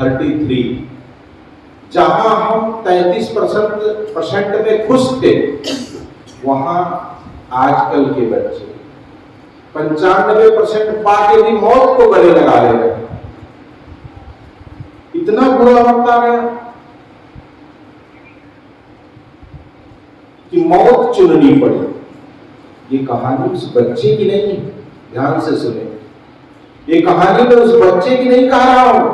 33, जहां हम 33% में खुश थे, वहां आजकल के बच्चे 95% पाके भी मौत को गले लगा ले रहे हैं। इतना बुरा वक्त आ गया कि मौत चुननी पड़ी। ये कहानी उस बच्चे की नहीं, ध्यान से सुने, ये कहानी मैं उस बच्चे की नहीं कह रहा हूं,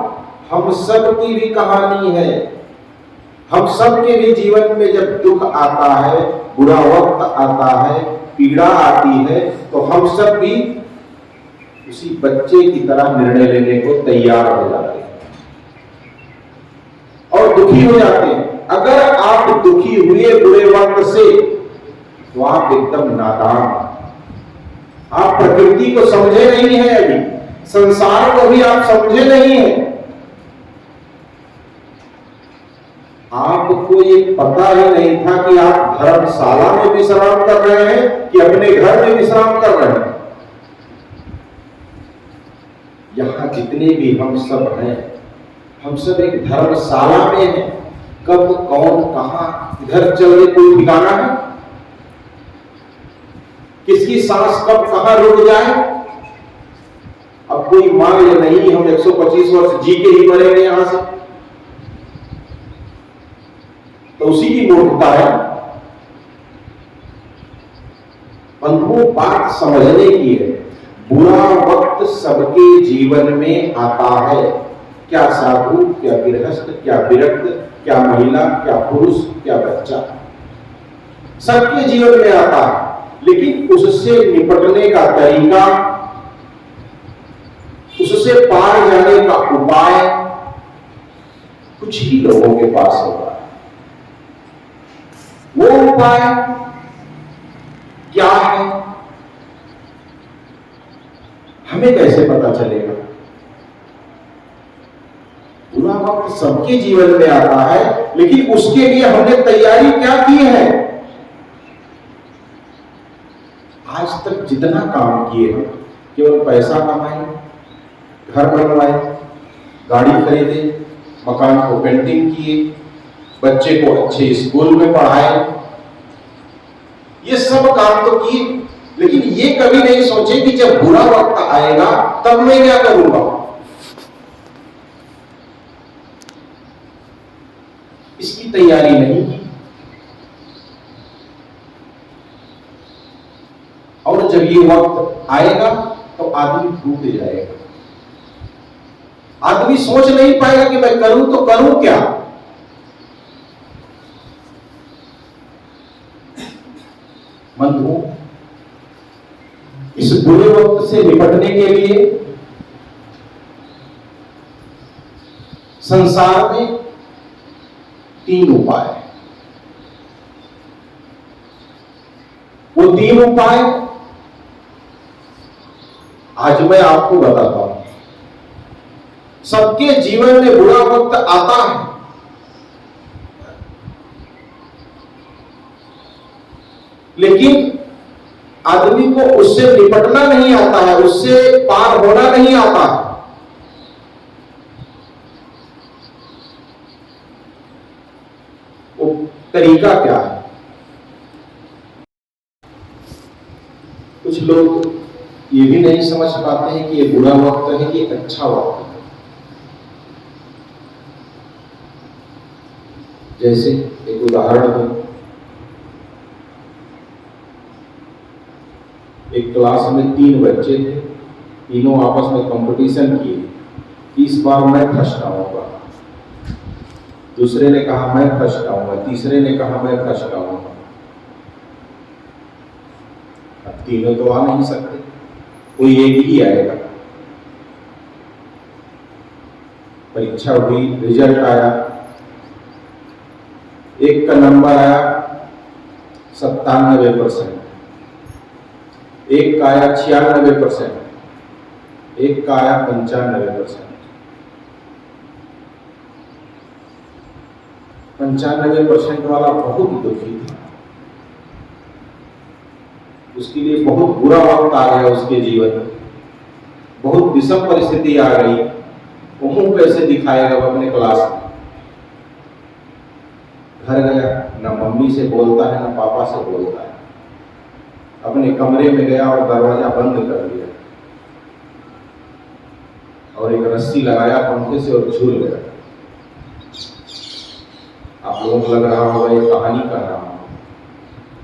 हम सब की भी कहानी है। हम सब के भी जीवन में जब दुख आता है, बुरा वक्त आता है, पीड़ा आती है, तो हम सब भी उसी बच्चे की तरह निर्णय लेने को तैयार हो जाते हैं और दुखी हो जाते हैं। अगर आप दुखी हुए बुरे वक्त से, तो आप एकदम नादान, आप प्रकृति को समझे नहीं है, अभी संसार को भी आप समझे नहीं है। आपको ये पता ही नहीं था कि आप धर्मशाला में विश्राम कर रहे हैं कि अपने घर में विश्राम कर रहे हैं। यहां जितने भी हम सब हैं, हम सब एक धर्मशाला में हैं। कब कौन कहां इधर चले कोई ठिकाना है? किसकी सांस कब कहां रुक जाए? अब कोई मान ले नहीं, हम 125 वर्ष जी के ही मरेंगे यहां से, तो उसी की मूर्खता है। बंधुओं, बात समझने की है। बुरा वक्त सबके जीवन में आता है, क्या साधु, क्या गृहस्थ, क्या विरक्त, क्या महिला, क्या पुरुष, क्या बच्चा, सबके जीवन में आता है। लेकिन उससे निपटने का तरीका, उससे पार जाने का उपाय कुछ ही लोगों के पास होता है। वो उपाय क्या है, हमें कैसे पता चलेगा? बुरा वक्त सबके जीवन में आता है, लेकिन उसके लिए हमने तैयारी क्या की है? आज तक जितना काम किए हैं, केवल पैसा कमाए, घर बनवाए, गाड़ी खरीदे, मकान को पेंटिंग किए, बच्चे को अच्छे स्कूल में पढ़ाए, ये सब काम तो किए, लेकिन ये कभी नहीं सोचे कि जब बुरा वक्त आएगा तब मैं क्या करूंगा। इसकी तैयारी नहीं की। और जब ये वक्त आएगा तो आदमी टूट जाएगा। आदमी सोच नहीं पाएगा कि मैं करूं तो करूं क्या। बंधुओं, इस बुरे वक्त से निपटने के लिए संसार में 3 उपाय हैं। वो 3 उपाय आज मैं आपको बताता हूं। सबके जीवन में बुरा वक्त आता है, लेकिन आदमी को उससे निपटना नहीं आता है, उससे पार होना नहीं आता है। वो तरीका क्या है? कुछ लोग ये भी नहीं समझ पाते हैं कि ये बुरा वक्त है कि अच्छा वक्त है। जैसे एक उदाहरण है, एक क्लास में 3 बच्चे थे, तीनों आपस में कंपटीशन किए। इस बार मैं फर्स्ट आऊंगा, दूसरे ने कहा मैं फर्स्ट आऊंगा, तीसरे ने कहा मैं फर्स्ट आऊंगा। अब तीनों तो आ नहीं सकते, कोई एक ही आएगा। परीक्षा हुई, रिजल्ट आया, एक का नंबर आया 97%, एक का आया 96%, एक का आया 95%। 95% वाला बहुत दुखी था, उसके लिए बहुत बुरा वक्त आ गया, उसके जीवन में बहुत विषम परिस्थिति आ गई। वो मुंह कैसे दिखाएगा वो अपने क्लास में? घर गया, ना मम्मी से बोलता है ना पापा से बोलता है, अपने कमरे में गया और दरवाजा बंद कर दिया और एक रस्सी लगाया पंखे से और झूल गया। आप लोगों को लग रहा होगा ये कहानी कर रहा हूं,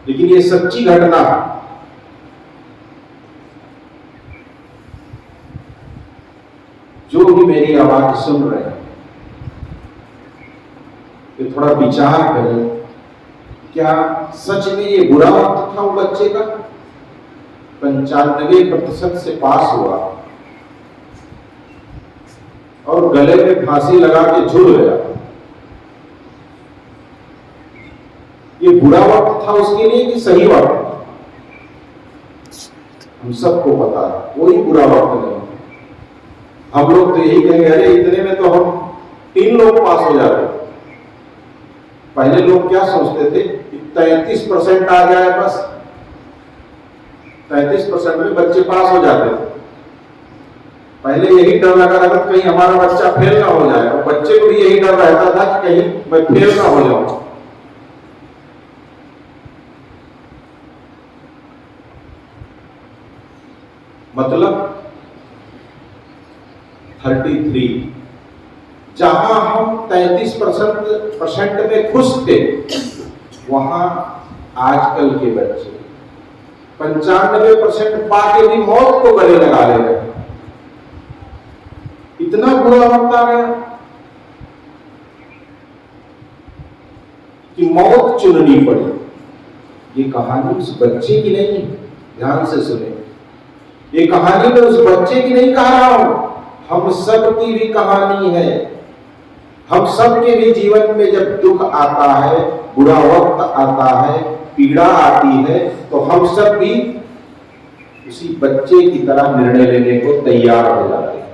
लेकिन ये सच्ची घटना है। जो भी मेरी आवाज सुन रहे हैं, तो थोड़ा विचार करें, क्या सच में ये बुरा वक्त था वो बच्चे का? 95% से पास हुआ और गले में फांसी लगा के झूल गया। ये बुरा वक्त था उसके लिए कि सही वक्त? हम सबको पता है कोई बुरा वक्त नहीं। हम लोग तो यही कहेंगे, अरे इतने में तो हम 3 लोग पास हो जाते। पहले लोग क्या सोचते थे, 33% आ जाए बस, 33% में बच्चे पास हो जाते थे। पहले यही डर लगा रहता कहीं हमारा बच्चा फेल ना हो जाए, और बच्चे को भी यही डर रहता था कि कहीं मैं फेल ना हो जाऊं। मतलब 33, जहां हम 33% में खुश थे, वहां आजकल के बच्चे 95% पाके भी मौत को गले लगा ले रहे हैं। इतना बुरा वक्त आ गया कि मौत चुननी पड़ी। ये कहानी उस बच्चे की नहीं है, ध्यान से सुने। ये कहानी मैं उस बच्चे की नहीं कह रहा हूं, हम सब की भी कहानी है। हम सब के भी जीवन में जब दुख आता है, बुरा वक्त आता है, पीड़ा आती है, तो हम सब भी उसी बच्चे की तरह निर्णय लेने को तैयार हो जाते हैं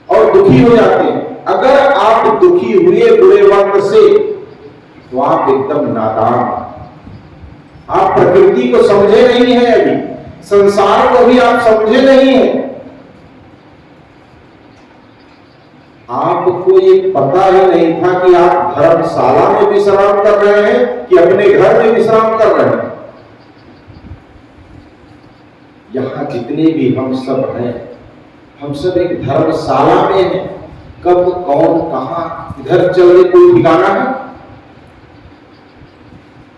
और दुखी हो जाते हैं। अगर आप दुखी हुए बुरे वक्त से, तो आप एकदम नादान, आप प्रकृति को समझे नहीं है, अभी संसार को भी आप समझे नहीं है। आपको ये पता ही नहीं था कि आप धर्मशाला में विश्राम कर रहे हैं कि अपने घर में विश्राम कर रहे हैं। यहां जितने भी हम सब हैं, हम सब एक धर्मशाला में हैं। कब कौन कहां इधर चल गए कोई ठिकाना है?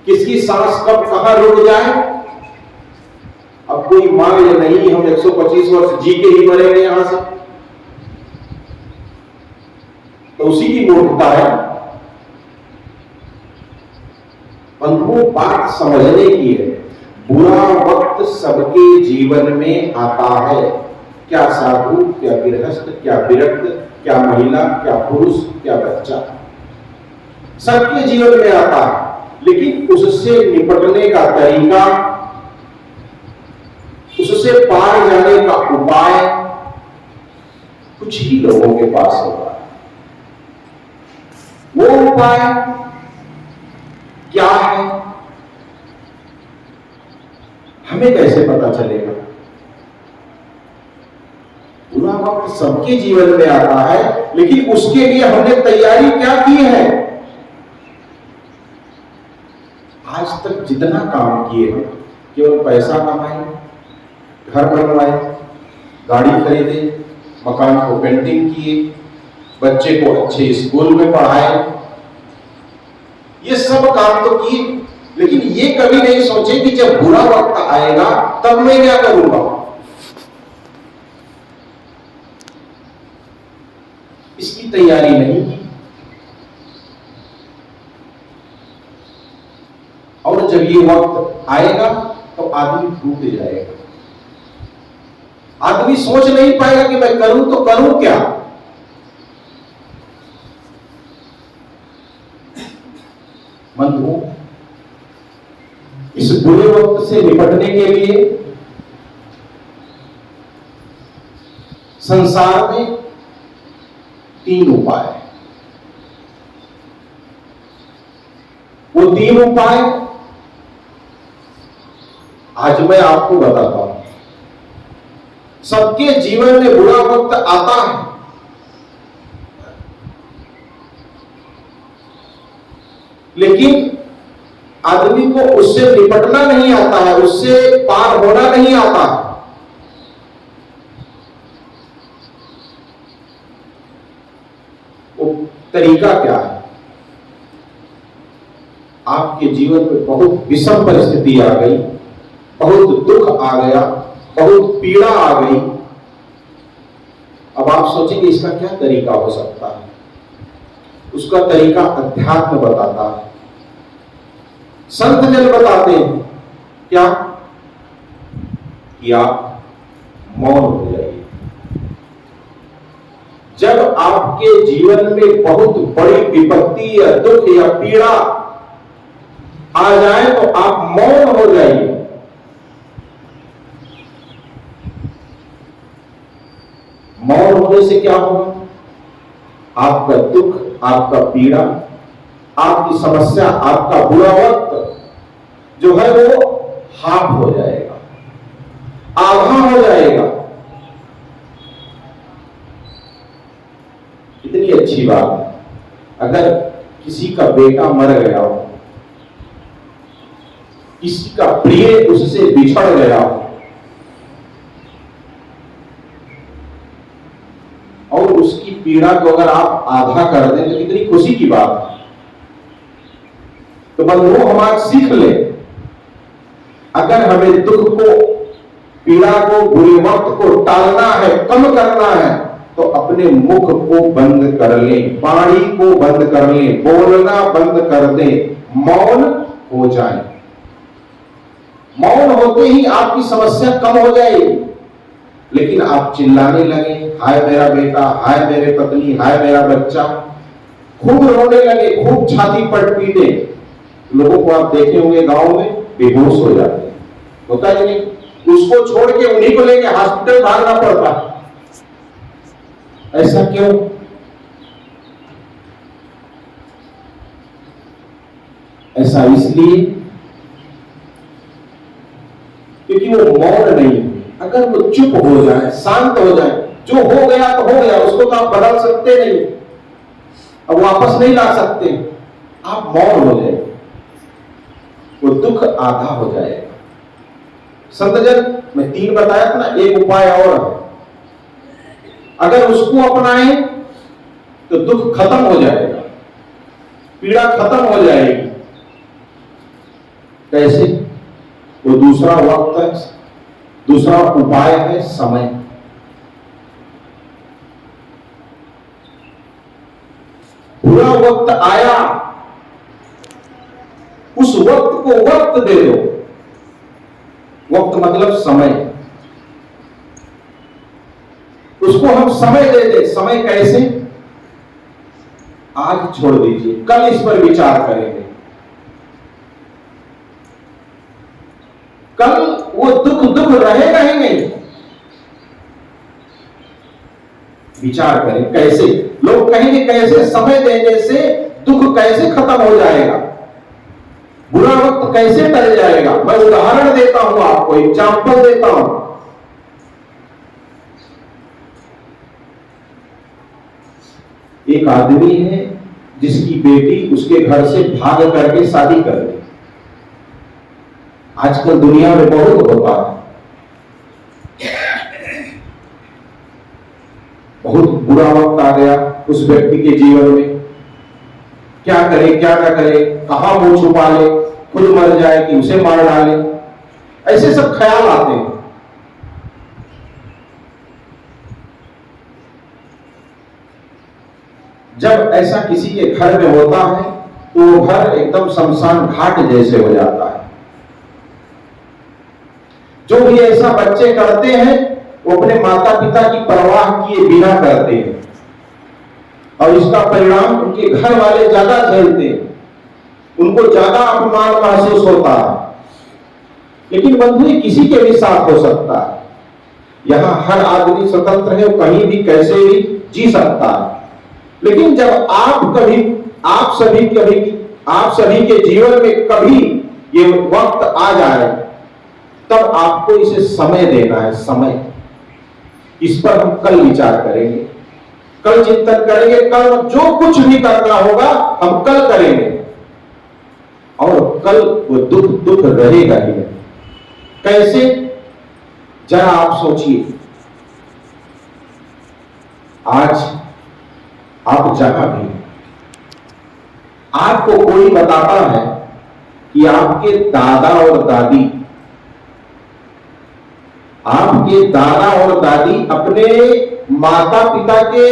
किसकी सांस कब कहां रुक जाए? अब कोई मान ले नहीं, हम 125 वर्ष जी के ही मरेंगे यहां से, तो उसी की मूर्खता है। बंधुओं, बात समझने की है। बुरा वक्त सबके जीवन में आता है। क्या साधु, क्या गृहस्थ, क्या विरक्त, क्या महिला, क्या पुरुष, क्या बच्चा, सबके जीवन में आता है। लेकिन उससे निपटने का तरीका, उससे पार जाने का उपाय कुछ ही लोगों के पास होगा। वो उपाय क्या है, हमें कैसे पता चलेगा? बुरा वक्त सबके जीवन में आता है, लेकिन उसके लिए हमने तैयारी क्या की है? आज तक जितना काम किए हैं, केवल पैसा कमाए, घर बनवाए, गाड़ी खरीदे, मकान को पेंटिंग किए, बच्चे को अच्छे स्कूल में पढ़ाए, ये सब काम तो किए, लेकिन ये कभी नहीं सोचे कि जब बुरा वक्त आएगा तब मैं क्या करूंगा। इसकी तैयारी नहीं की। और जब ये वक्त आएगा तो आदमी टूट जाएगा। आदमी सोच नहीं पाएगा कि मैं करूं तो करूं क्या। बंधुओं, इस बुरे वक्त से निपटने के लिए संसार में 3 उपाय हैं। वो 3 उपाय आज मैं आपको बताता हूं। सबके जीवन में बुरा वक्त आता है, लेकिन आदमी को उससे निपटना नहीं आता है, उससे पार होना नहीं आता है। वो तरीका क्या है? आपके जीवन में बहुत विषम परिस्थिति आ गई, बहुत दुख आ गया, बहुत पीड़ा आ गई। अब आप सोचेंगे इसका क्या तरीका हो सकता है? उसका तरीका अध्यात्म बताता है, संत जन बताते हैं। क्या? कि आप मौन हो जाइए। जब आपके जीवन में बहुत बड़ी विपत्ति या दुख या पीड़ा आ जाए तो आप मौन हो जाइए। मौन होने से क्या होगा? आपका दुख, आपका पीड़ा, आपकी समस्या, आपका बुरा वक्त जो है वो हाफ हो जाएगा, आधा हो जाएगा। इतनी अच्छी बात है। अगर किसी का बेटा मर गया हो, किसी का प्रिय उससे बिछड़ गया हो, और उसकी पीड़ा को अगर आप आधा कर दें तो कितनी खुशी की बात है। तो बंधुओं, हम आज सीख ले, अगर हमें दुख को, पीड़ा को, बुरे वक्त को टालना है, कम करना है, तो अपने मुख को बंद कर लें, वाणी को बंद कर लें, बोलना बंद कर दें, मौन हो जाए। मौन होते ही आपकी समस्या कम हो जाएगी। लेकिन आप चिल्लाने लगे, हाय मेरा बेटा, हाय मेरे पत्नी, हाय मेरा बच्चा, खूब रोने लगे, खूब छाती पर पीटे, लोगों को आप देखे होंगे गांव में बेहोश हो जाते हैं। होता है नहीं? उसको छोड़ के उन्हीं को लेके हॉस्पिटल भागना पड़ता है। ऐसा क्यों? ऐसा इसलिए क्योंकि वो मौन नहीं है। अगर वो चुप हो जाए, शांत हो जाए, जो हो गया तो हो गया, उसको तो आप बदल सकते नहीं, अब वापस नहीं ला सकते। आप मौन हो जाए, वो दुख आधा हो जाएगा। संतजन, मैं 3 बताया था ना, एक उपाय और है। अगर उसको अपनाएं तो दुख खत्म हो जाएगा, पीड़ा खत्म हो जाएगी। कैसे? वो दूसरा वक्त है, दूसरा उपाय है समय। बुरा वक्त आया, उस वक्त को वक्त दे दो। वक्त मतलब समय, उसको हम समय दे दे। समय कैसे? आज छोड़ दीजिए, कल इस पर विचार करेंगे। कल वो दुख रहेगा ही नहीं। विचार करें कैसे। लोग कहेंगे कैसे समय देने से दुख कैसे खत्म हो जाएगा, बुरा वक्त कैसे टल जाएगा। मैं उदाहरण देता हूं, आपको एग्जाम्पल देता हूं। एक आदमी है जिसकी बेटी उसके घर से भाग करके शादी कर ली। आजकल दुनिया में बहुत होता है, बहुत बुरा वक्त आ गया उस व्यक्ति के जीवन में। क्या करे, क्या ना करे, कहां मुंह छुपा ले, खुद मर जाए कि उसे मार डाले, ऐसे सब ख्याल आते हैं। जब ऐसा किसी के घर में होता है तो वो घर एकदम शमशान घाट जैसे हो जाता है। जो भी ऐसा बच्चे करते हैं वो अपने माता पिता की परवाह किए बिना करते हैं, और इसका परिणाम उनके घर वाले ज्यादा झेलते हैं, उनको ज्यादा अपमान महसूस होता है। लेकिन बंधु, किसी के भी साथ हो सकता है। यहां हर आदमी स्वतंत्र है, कहीं भी कैसे भी जी सकता है। लेकिन जब आप सभी के जीवन में कभी ये वक्त आ जाए, तब आपको इसे समय देना है। समय इस पर हम कल विचार करेंगे, कल चिंतन करेंगे, कल जो कुछ भी करना होगा हम कल करेंगे। और कल वो दुख दुख रहेगा ही नहीं। कैसे, जरा आप सोचिए, आज आप जहां भी, आपको कोई बताता है कि आपके दादा और दादी, आपके दादा और दादी अपने माता पिता के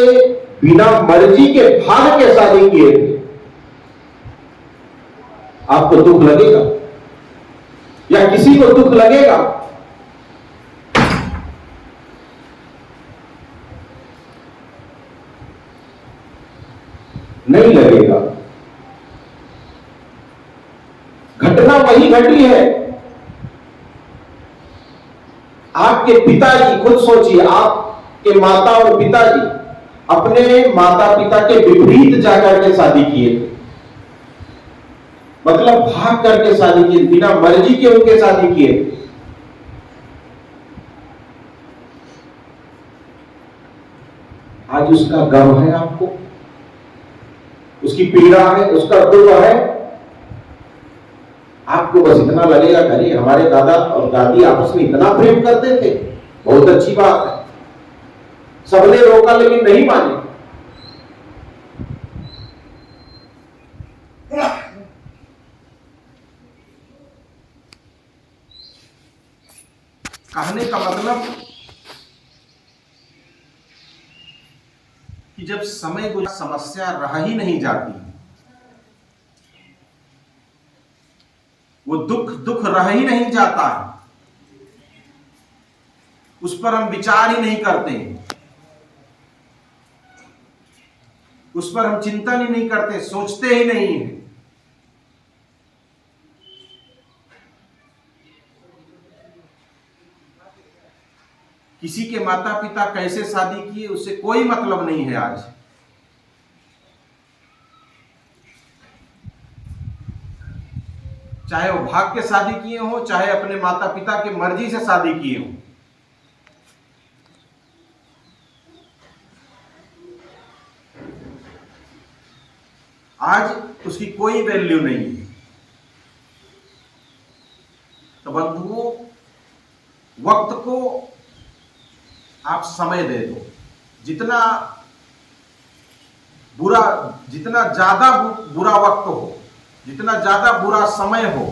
बिना मर्जी के भाग के शादी किए थे, आपको दुख लगेगा या किसी को दुख लगेगा? नहीं लगेगा। घटना वही घटी है। आपके पिताजी, खुद सोचिए, आपके माता और पिताजी अपने माता पिता के विपरीत जाकर के शादी किए थे, मतलब भाग करके शादी किए, बिना मर्जी के उनके शादी किए। आज उसका गम है आपको, उसकी पीड़ा है, उसका दुख है। आपको बस इतना लगेगा, अरे हमारे दादा और दादी आपस में इतना प्रेम करते थे, बहुत अच्छी बात है। सबने रोका लेकिन नहीं माने। कहने का मतलब कि जब समय गुजर समस्या रह ही नहीं जाती, वो दुख दुख रह ही नहीं जाता है, उस पर हम विचार ही नहीं करते, उस पर हम चिंतन ही नहीं करते, सोचते ही नहीं है। किसी के माता पिता कैसे शादी किए उससे कोई मतलब नहीं है आज। चाहे वो भाग के शादी किए हो, चाहे अपने माता पिता की मर्जी से शादी किए हो, आज उसकी कोई वैल्यू नहीं है। तो बंधुओं, वक्त को आप समय दे दो। जितना ज्यादा बुरा वक्त हो, जितना ज्यादा बुरा समय हो,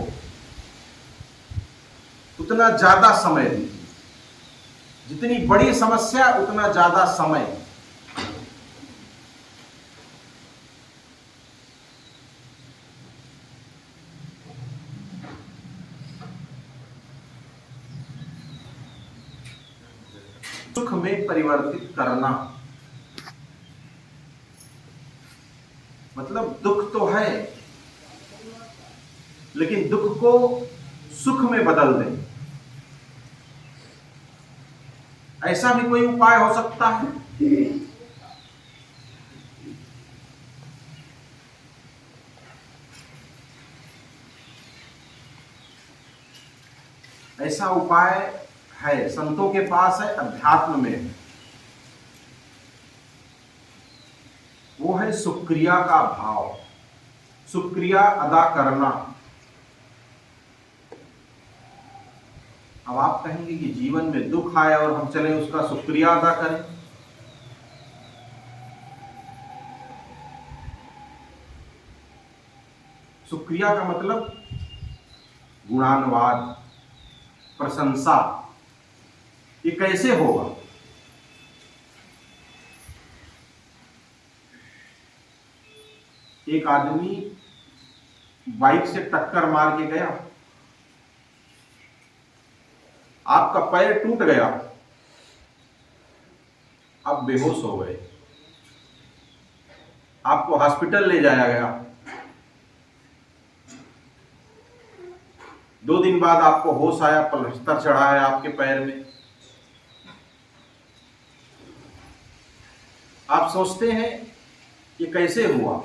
उतना ज्यादा समय दीजिए। जितनी बड़ी समस्या उतना ज्यादा समय। सुख में परिवर्तित करना, मतलब दुख तो है लेकिन दुख को सुख में बदल दें। ऐसा भी कोई उपाय हो सकता है? ऐसा उपाय है, संतों के पास है, अध्यात्म में है। वो है शुक्रिया का भाव, शुक्रिया अदा करना। अब आप कहेंगे कि जीवन में दुख आए और हम चले उसका शुक्रिया अदा करें। शुक्रिया का मतलब गुणानुवाद, प्रशंसा। ये कैसे होगा? एक आदमी बाइक से टक्कर मार के गया, आपका पैर टूट गया, आप बेहोश हो गए, आपको हॉस्पिटल ले जाया गया। 2 दिन बाद आपको होश आया, प्लास्टर चढ़ा है आपके पैर में। आप सोचते हैं ये कैसे हुआ?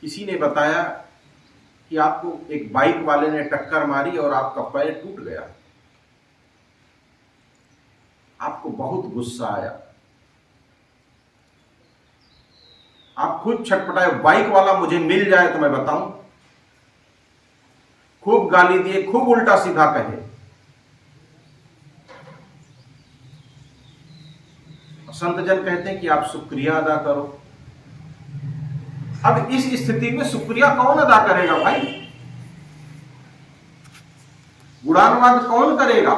किसी ने बताया कि आपको एक बाइक वाले ने टक्कर मारी और आपका पैर टूट गया। आपको बहुत गुस्सा आया, आप खुद छटपटाए, बाइक वाला मुझे मिल जाए तो मैं बताऊं, खूब गाली दिए, खूब उल्टा सीधा कहे। संत जन कहते हैं कि आप शुक्रिया अदा करो। अब इस स्थिति में शुक्रिया कौन अदा करेगा भाई? गुणानुवाद कौन करेगा?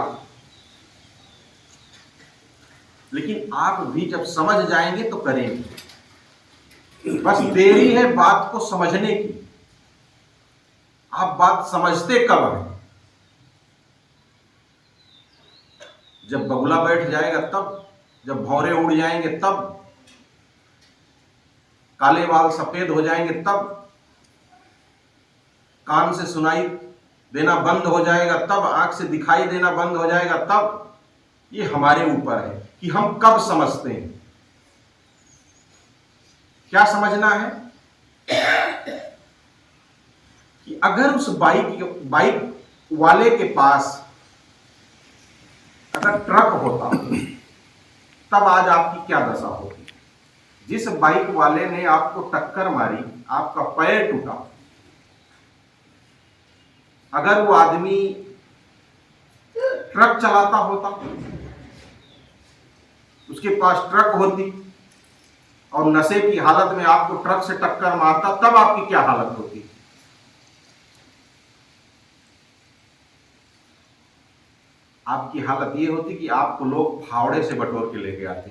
लेकिन आप भी जब समझ जाएंगे तो करेंगे। बस देरी है बात को समझने की। आप बात समझते कब है? जब बगुला बैठ जाएगा तब, जब भौरे उड़ जाएंगे तब, काले बाल सफेद हो जाएंगे तब, कान से सुनाई देना बंद हो जाएगा तब, आंख से दिखाई देना बंद हो जाएगा तब। ये हमारे ऊपर है कि हम कब समझते हैं। क्या समझना है कि अगर उस बाइक वाले के पास अगर ट्रक होता तब आज आपकी क्या दशा होती? जिस बाइक वाले ने आपको टक्कर मारी, आपका पैर टूटा, अगर वो आदमी ट्रक चलाता होता, उसके पास ट्रक होती और नशे की हालत में आपको ट्रक से टक्कर मारता, तब आपकी क्या हालत होती? आपकी हालत यह होती कि आपको लोग फावड़े से बटोर के लेके आते।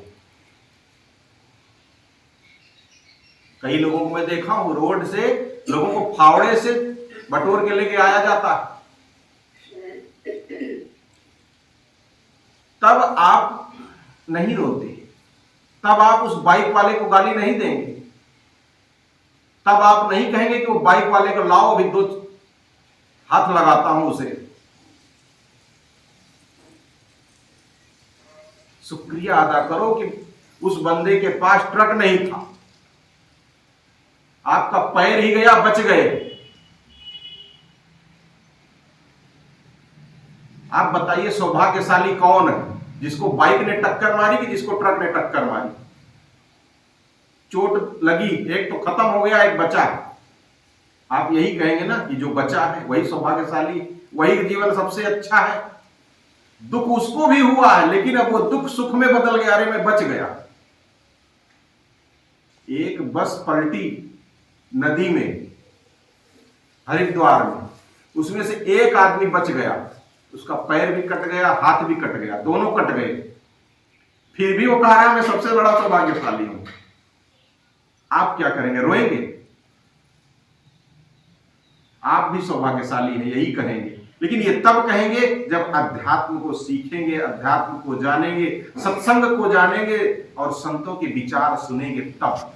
कई लोगों को मैं देखा हूं, रोड से लोगों को फावड़े से बटोर के लेके आया जाता है। तब आप नहीं रोते, तब आप उस बाइक वाले को गाली नहीं देंगे, तब आप नहीं कहेंगे कि वो बाइक वाले को लाओ अभी 2 हाथ लगाता हूं उसे। शुक्रिया अदा करो कि उस बंदे के पास ट्रक नहीं था, आपका पैर ही गया, बच गए। आप बताइए सौभाग्यशाली कौन है? जिसको बाइक ने टक्कर मारी कि जिसको ट्रक ने टक्कर मारी? चोट लगी, एक तो खत्म हो गया, एक बचा। आप यही कहेंगे ना कि जो बचा है वही सौभाग्यशाली, वही जीवन सबसे अच्छा है। दुख उसको भी हुआ है, लेकिन अब वो दुख सुख में बदल गया, अरे मैं बच गया। एक बस पलटी नदी में, हरिद्वार में, उसमें से एक आदमी बच गया, उसका पैर भी कट गया, हाथ भी कट गया, दोनों कट गए, फिर भी वो कह रहा है मैं सबसे बड़ा सौभाग्यशाली हूं। आप क्या करेंगे? रोएंगे? आप भी सौभाग्यशाली हैं यही कहेंगे, लेकिन ये तब कहेंगे जब अध्यात्म को सीखेंगे, अध्यात्म को जानेंगे, सत्संग को जानेंगे और संतों के विचार सुनेंगे तब।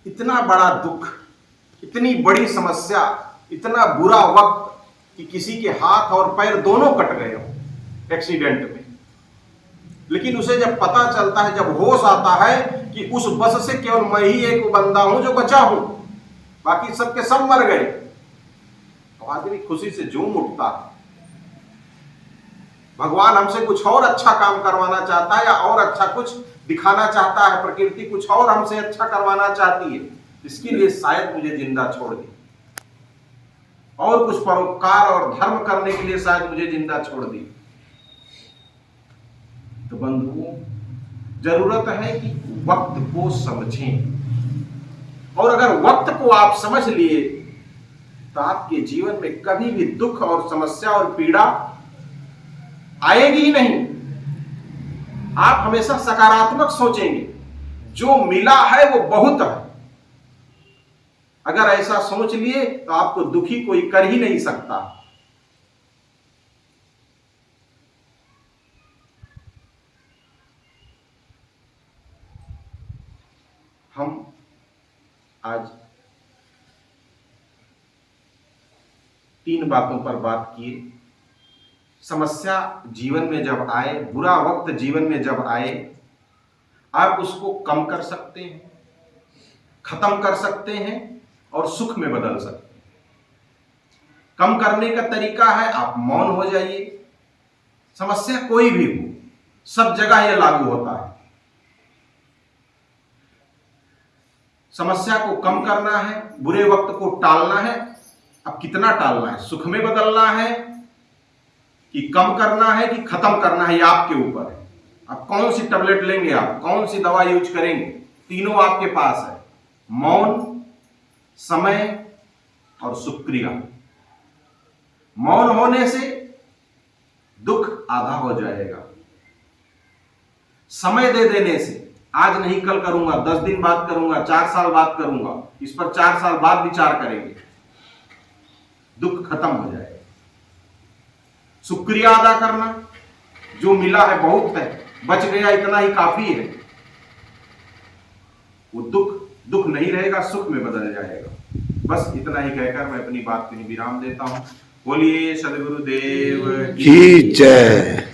इतना बड़ा दुख, इतनी बड़ी समस्या, इतना बुरा वक्त कि किसी के हाथ और पैर दोनों कट गए हो एक्सीडेंट में, लेकिन उसे जब पता चलता है, जब होश आता है कि उस बस से केवल मैं ही एक बंदा हूं जो बचा हूं, बाकी सबके सब मर गए, तो आदमी खुशी से झूम उठता है। भगवान हमसे कुछ और अच्छा काम करवाना चाहता है या और अच्छा कुछ दिखाना चाहता है, प्रकृति कुछ और हमसे अच्छा करवाना चाहती है, इसके लिए शायद मुझे जिंदा छोड़ दी, और कुछ परोपकार और धर्म करने के लिए शायद मुझे जिंदा छोड़ दी। तो बंधुओं, जरूरत है कि वक्त को समझें, और अगर वक्त को आप समझ लिए तो आपके जीवन में कभी भी दुख और समस्या और पीड़ा आएगी ही नहीं। आप हमेशा सकारात्मक सोचेंगे, जो मिला है वो बहुत है। अगर ऐसा सोच लिए तो आपको दुखी कोई कर ही नहीं सकता। हम आज 3 बातों पर बात किए। समस्या जीवन में जब आए, बुरा वक्त जीवन में जब आए, आप उसको कम कर सकते हैं, खत्म कर सकते हैं और सुख में बदल सकते हैं। कम करने का तरीका है आप मौन हो जाइए, समस्या कोई भी हो, सब जगह यह लागू होता है। समस्या को कम करना है, बुरे वक्त को टालना है। अब कितना टालना है, सुख में बदलना है कि कम करना है कि खत्म करना है, ये आपके ऊपर है। अब कौन सी टैबलेट लेंगे, आप कौन सी दवा यूज करेंगे, तीनों आपके पास है। मौन, समय और सुक्रिया। मौन होने से दुख आधा हो जाएगा। समय दे देने से, आज नहीं कल करूंगा, 10 दिन बाद करूंगा, 4 साल बाद करूंगा, इस पर 4 साल बाद विचार करेंगे, दुख खत्म हो जाएगा। शुक्रिया अदा करना, जो मिला है बहुत है, बच गया इतना ही काफी है, वो दुख नहीं रहेगा, सुख में बदल जाएगा। बस इतना ही कहकर मैं अपनी बात को विराम देता हूं। बोलिए सदगुरुदेव की जय।